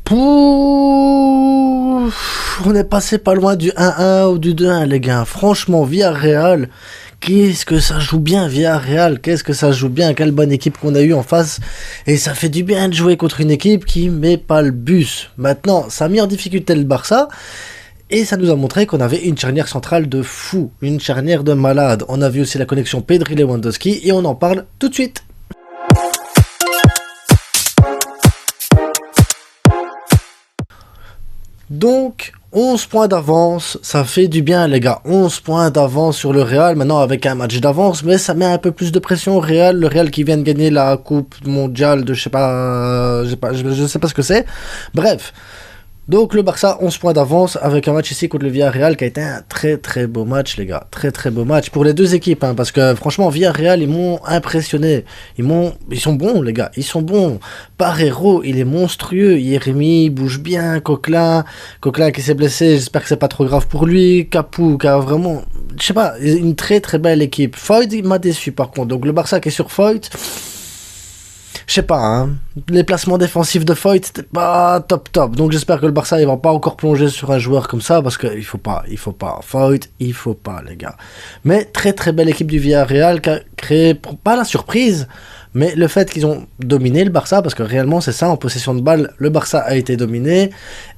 Pouf, on est passé pas loin du 1-1 ou du 2-1, les gars. Franchement, Villarreal, qu'est-ce que ça joue bien, Villarreal. Qu'est-ce que ça joue bien. Quelle bonne équipe qu'on a eu en face. Et ça fait du bien de jouer contre une équipe qui met pas le bus. Maintenant, ça a mis en difficulté le Barça. Et ça nous a montré qu'on avait une charnière centrale de fou. Une charnière de malade. On a vu aussi la connexion Pedri-Lewandowski. Et on en parle tout de suite. Donc, 11 points d'avance, ça fait du bien les gars, 11 points d'avance sur le Real, maintenant avec un match d'avance, mais ça met un peu plus de pression au Real, le Real qui vient de gagner la coupe mondiale de je sais pas ce que c'est, bref. Donc le Barça, 11 points d'avance avec un match ici contre le Villarreal qui a été un très très beau match les gars. Très très beau match pour les deux équipes hein, parce que franchement Villarreal ils m'ont impressionné. Ils sont bons les gars, ils sont bons. Parreiro il est monstrueux, Yeremi bouge bien, Coquelin qui s'est blessé, j'espère que c'est pas trop grave pour lui. Capou qui a vraiment, je sais pas, une très très belle équipe. Foyt il m'a déçu par contre, donc le Barça qui est sur Foyt. Je sais pas, hein. Les placements défensifs de Foyt, c'était pas top. Donc j'espère que le Barça, il va pas encore plonger sur un joueur comme ça, parce qu'il faut pas. Foyt, il faut pas, les gars. Mais très très belle équipe du Villarreal qui a créé, pas la surprise, mais le fait qu'ils ont dominé le Barça, parce que réellement c'est ça, en possession de balle, le Barça a été dominé,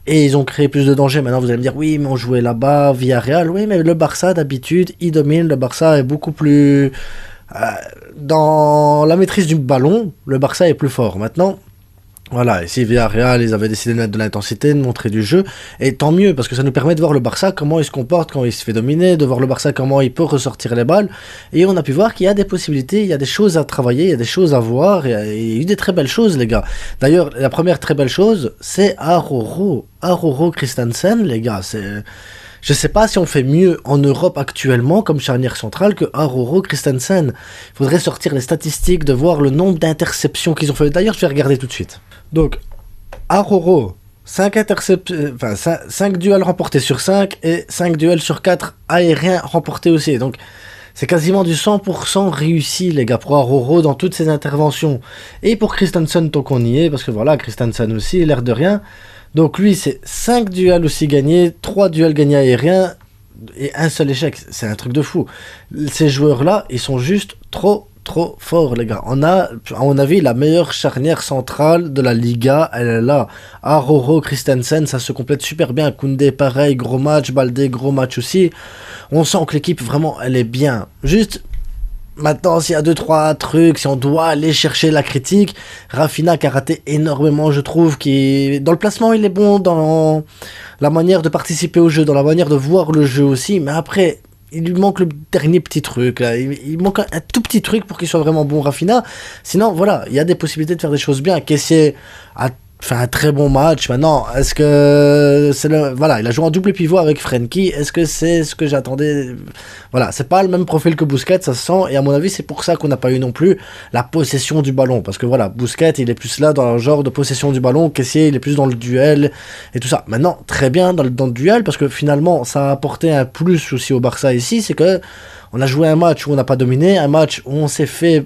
et ils ont créé plus de danger. Maintenant vous allez me dire, oui, mais on jouait là-bas, Villarreal, oui, mais le Barça d'habitude, il domine, le Barça est beaucoup plus... dans la maîtrise du ballon, le Barça est plus fort. Maintenant, voilà, ici Villarreal, ils avaient décidé de mettre de l'intensité, de montrer du jeu, et tant mieux, parce que ça nous permet de voir le Barça, comment il se comporte quand il se fait dominer, de voir le Barça, comment il peut ressortir les balles, et on a pu voir qu'il y a des possibilités, il y a des choses à travailler, il y a des choses à voir, il y a eu des très belles choses, les gars. D'ailleurs, la première très belle chose, c'est Aroro Christensen, les gars, c'est... Je sais pas si on fait mieux en Europe actuellement comme charnière centrale que Aroro Christensen. Il faudrait sortir les statistiques, de voir le nombre d'interceptions qu'ils ont fait. D'ailleurs, je vais regarder tout de suite. Donc, Aroro, 5 duels remportés sur 5 et 5 duels sur 4 aériens remportés aussi. Donc, c'est quasiment du 100% réussi, les gars, pour Aroro dans toutes ses interventions. Et pour Christensen, tant qu'on y est, parce que voilà, Christensen aussi, l'air de rien. Donc lui, c'est 5 duels aussi gagnés, 3 duels gagnés aériens et un seul échec. C'est un truc de fou. Ces joueurs-là, ils sont juste trop forts, les gars. On a, à mon avis, la meilleure charnière centrale de la Liga. Elle est là. Aroro, Christensen, ça se complète super bien. Koundé, pareil, gros match. Baldé, gros match aussi. On sent que l'équipe, vraiment, elle est bien. Juste... Maintenant, s'il y a 2-3 trucs, si on doit aller chercher la critique, Rafinha qui a raté énormément, je trouve, qui dans le placement, il est bon, dans la manière de participer au jeu, dans la manière de voir le jeu aussi, mais après, il lui manque le dernier petit truc, là. Il manque un tout petit truc pour qu'il soit vraiment bon, Rafinha. Sinon, voilà, il y a des possibilités de faire des choses bien. Kessié a fait un très bon match. Maintenant, est-ce que c'est le... Voilà, il a joué en double pivot avec Frenkie. Est-ce que c'est ce que j'attendais? Voilà, c'est pas le même profil que Busquets, ça se sent. Et à mon avis, c'est pour ça qu'on n'a pas eu non plus la possession du ballon. Parce que voilà, Busquets, il est plus là dans le genre de possession du ballon. Kessié, il est plus dans le duel et tout ça. Maintenant, très bien dans le duel, parce que finalement, ça a apporté un plus aussi au Barça ici. C'est que on a joué un match où on n'a pas dominé, un match où on s'est fait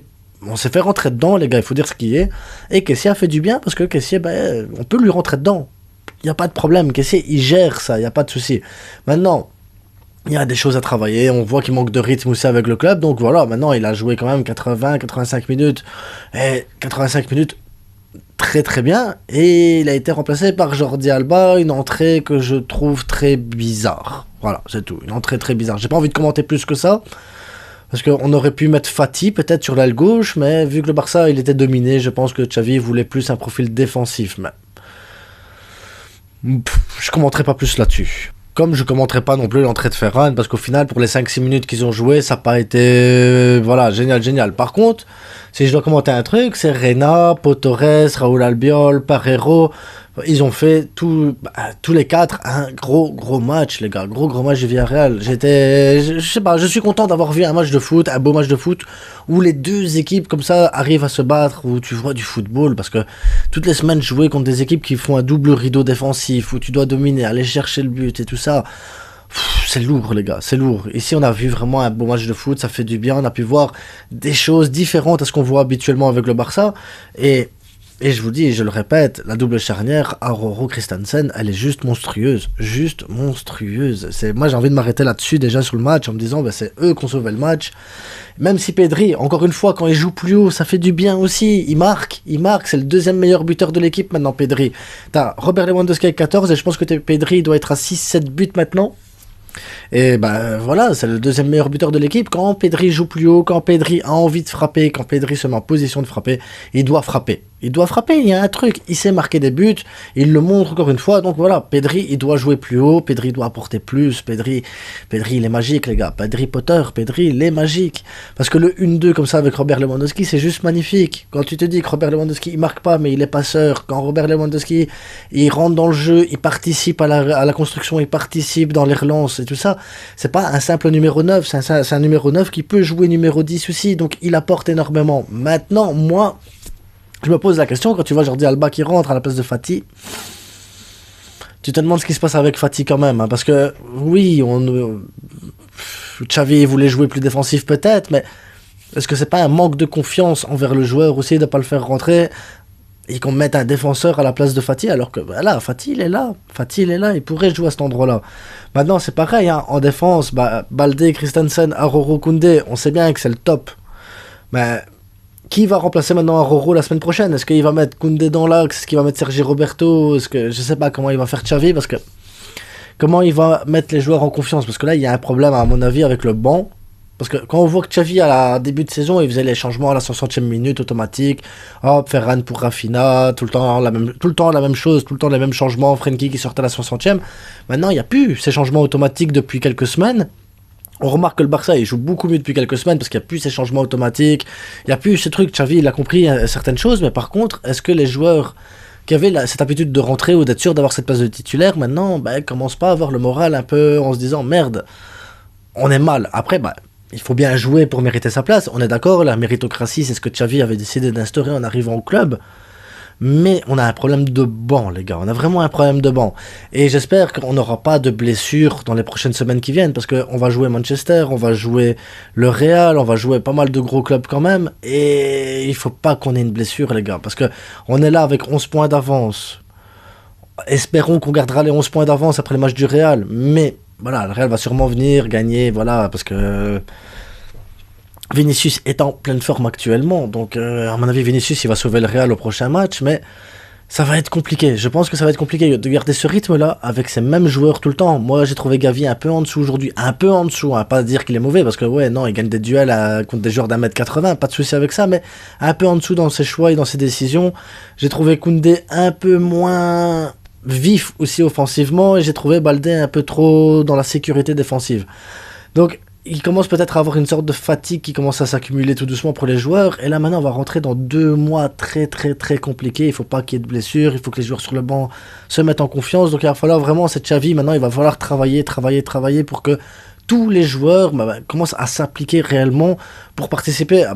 rentrer dedans, les gars, il faut dire ce qui est. Et Kessié a fait du bien, parce que Kessié, on peut lui rentrer dedans. Il n'y a pas de problème. Kessié, il gère ça, il n'y a pas de souci. Maintenant, il y a des choses à travailler. On voit qu'il manque de rythme aussi avec le club. Donc voilà, maintenant, il a joué quand même 85 minutes. Et 85 minutes, très très bien. Et il a été remplacé par Jordi Alba, une entrée que je trouve très bizarre. Voilà, c'est tout. Une entrée très bizarre. J'ai pas envie de commenter plus que ça. Parce qu'on aurait pu mettre Fati peut-être sur l'aile gauche, mais vu que le Barça il était dominé, je pense que Xavi voulait plus un profil défensif. Mais je commenterai pas plus là-dessus. Comme je commenterai pas non plus l'entrée de Ferran, parce qu'au final, pour les 5-6 minutes qu'ils ont joué, ça n'a pas été... Voilà, génial. Par contre, si je dois commenter un truc, c'est Reina, Pau Torres, Raúl Albiol, Parreiro... Ils ont fait tous les 4 un gros match, les gars. Gros match du Villarreal. Je sais pas, je suis content d'avoir vu un match de foot, un beau match de foot, où les deux équipes comme ça arrivent à se battre, où tu vois du football, parce que toutes les semaines jouer contre des équipes qui font un double rideau défensif, où tu dois dominer, aller chercher le but et tout ça, c'est lourd, les gars, c'est lourd. Ici, on a vu vraiment un beau match de foot, ça fait du bien, on a pu voir des choses différentes à ce qu'on voit habituellement avec le Barça, et Et je vous dis, et je le répète, la double charnière, Aroro Christensen, elle est juste monstrueuse. Juste monstrueuse. Moi, j'ai envie de m'arrêter là-dessus déjà sur le match en me disant, c'est eux qui ont sauvé le match. Même si Pedri, encore une fois, quand il joue plus haut, ça fait du bien aussi. Il marque. C'est le deuxième meilleur buteur de l'équipe maintenant, Pedri. T'as Robert Lewandowski avec 14 et je pense que Pedri doit être à 6-7 buts maintenant. Et voilà, c'est le deuxième meilleur buteur de l'équipe. Quand Pedri joue plus haut, quand Pedri a envie de frapper, quand Pedri se met en position de frapper, il doit frapper. Il y a un truc, il sait marquer des buts, il le montre encore une fois, donc voilà, Pedri, il doit jouer plus haut, Pedri doit apporter plus, Pedri, il est magique les gars, Pedri Potter, Pedri, il est magique. Parce que le 1-2 comme ça avec Robert Lewandowski, c'est juste magnifique. Quand tu te dis que Robert Lewandowski, il marque pas, mais il est passeur, quand Robert Lewandowski, il rentre dans le jeu, il participe à la construction, il participe dans les relances et tout ça, c'est pas un simple numéro 9, c'est un numéro 9 qui peut jouer numéro 10 aussi, donc il apporte énormément. Maintenant, moi, je me pose la question, quand tu vois Jordi Alba qui rentre à la place de Fati, tu te demandes ce qui se passe avec Fati quand même, hein, parce que oui, Xavi voulait jouer plus défensif peut-être, mais est-ce que c'est pas un manque de confiance envers le joueur aussi de ne pas le faire rentrer et qu'on mette un défenseur à la place de Fati, alors que là, Fati il est là, il pourrait jouer à cet endroit-là. Maintenant c'est pareil, hein, en défense, Baldé, Christensen, Aroro, Koundé, on sait bien que c'est le top, mais qui va remplacer maintenant Aroro la semaine prochaine? Est-ce qu'il va mettre Koundé dans l'axe? Est-ce qu'il va mettre Sergi Roberto? Est-ce que je sais pas comment il va faire Xavi, parce que comment il va mettre les joueurs en confiance, parce que là il y a un problème à mon avis avec le banc, parce que quand on voit que Xavi à la début de saison il faisait les changements à la 60e minute automatique, hop, Ferran pour Rafinha, tout le temps la même chose, tout le temps les mêmes changements, Frenkie qui sortait à la 60e, maintenant il n'y a plus ces changements automatiques depuis quelques semaines. On remarque que le Barça il joue beaucoup mieux depuis quelques semaines parce qu'il n'y a plus ces changements automatiques, il n'y a plus ce truc. Xavi il a compris certaines choses, mais par contre, est-ce que les joueurs qui avaient cette habitude de rentrer ou d'être sûr d'avoir cette place de titulaire, maintenant, commencent pas à avoir le moral un peu en se disant merde, on est mal. Après, il faut bien jouer pour mériter sa place. On est d'accord, la méritocratie, c'est ce que Xavi avait décidé d'instaurer en arrivant au club. Mais on a un problème de banc, les gars. On a vraiment un problème de banc. Et j'espère qu'on n'aura pas de blessures dans les prochaines semaines qui viennent. Parce qu'on va jouer Manchester, on va jouer le Real, on va jouer pas mal de gros clubs quand même. Et il faut pas qu'on ait une blessure, les gars. Parce qu'on est là avec 11 points d'avance. Espérons qu'on gardera les 11 points d'avance après le match du Real. Mais voilà, le Real va sûrement venir gagner. Voilà, parce que Vinicius est en pleine forme actuellement, donc à mon avis Vinicius il va sauver le Real au prochain match, mais ça va être compliqué. Je pense que ça va être compliqué de garder ce rythme-là avec ces mêmes joueurs tout le temps. Moi j'ai trouvé Gavi un peu en dessous aujourd'hui, un peu en dessous, hein, pas dire qu'il est mauvais, parce que il gagne des duels contre des joueurs d'1m80, pas de souci avec ça, mais un peu en dessous dans ses choix et dans ses décisions. J'ai trouvé Koundé un peu moins vif aussi offensivement, et j'ai trouvé Baldé un peu trop dans la sécurité défensive. Donc il commence peut-être à avoir une sorte de fatigue qui commence à s'accumuler tout doucement pour les joueurs. Et là, maintenant, on va rentrer dans 2 mois très, très, très compliqués. Il faut pas qu'il y ait de blessures. Il faut que les joueurs sur le banc se mettent en confiance. Donc, il va falloir vraiment, cette Xavi, maintenant, il va falloir travailler pour que tous les joueurs commencent à s'appliquer réellement pour participer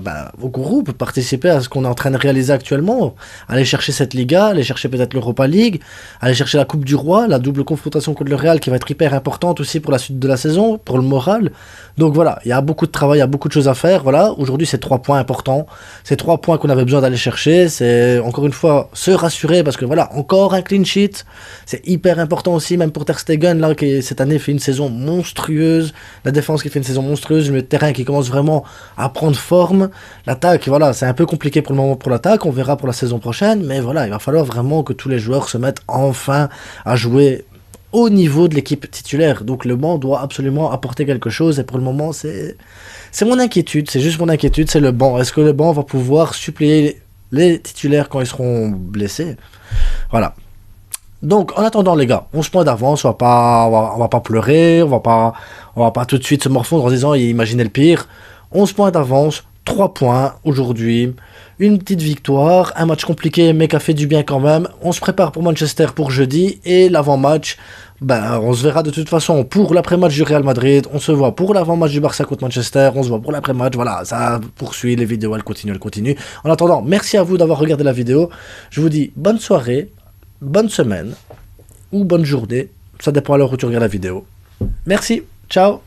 au groupe, participer à ce qu'on est en train de réaliser actuellement, aller chercher cette Liga, aller chercher peut-être l'Europa League, aller chercher la Coupe du Roi, la double confrontation contre le Real qui va être hyper importante aussi pour la suite de la saison, pour le moral. Donc voilà, il y a beaucoup de travail, il y a beaucoup de choses à faire. Voilà, aujourd'hui c'est 3 points importants, c'est 3 points qu'on avait besoin d'aller chercher, c'est encore une fois se rassurer parce que voilà, encore un clean sheet, c'est hyper important aussi, même pour Ter Stegen là qui cette année fait une saison monstrueuse, la défense qui fait une saison monstrueuse, le milieu de terrain qui commence vraiment à prendre forme, l'attaque, voilà, c'est un peu compliqué pour le moment pour l'attaque, on verra pour la saison prochaine, mais voilà, il va falloir vraiment que tous les joueurs se mettent enfin à jouer au niveau de l'équipe titulaire, donc le banc doit absolument apporter quelque chose, et pour le moment c'est mon inquiétude, c'est juste mon inquiétude, c'est le banc, est-ce que le banc va pouvoir suppléer les titulaires quand ils seront blessés? Voilà. Donc en attendant les gars, 11 points d'avance, on va pas pleurer, on va pas tout de suite se morfondre en disant imaginez le pire. 11 points d'avance, 3 points aujourd'hui, une petite victoire, un match compliqué mais qui a fait du bien quand même. On se prépare pour Manchester pour jeudi, et l'avant-match, on se verra de toute façon pour l'après-match du Real Madrid, on se voit pour l'avant-match du Barça contre Manchester, on se voit pour l'après-match, voilà, ça poursuit, les vidéos elles continuent. En attendant, merci à vous d'avoir regardé la vidéo, je vous dis bonne soirée, bonne semaine ou bonne journée, ça dépend à l'heure où tu regardes la vidéo. Merci, ciao.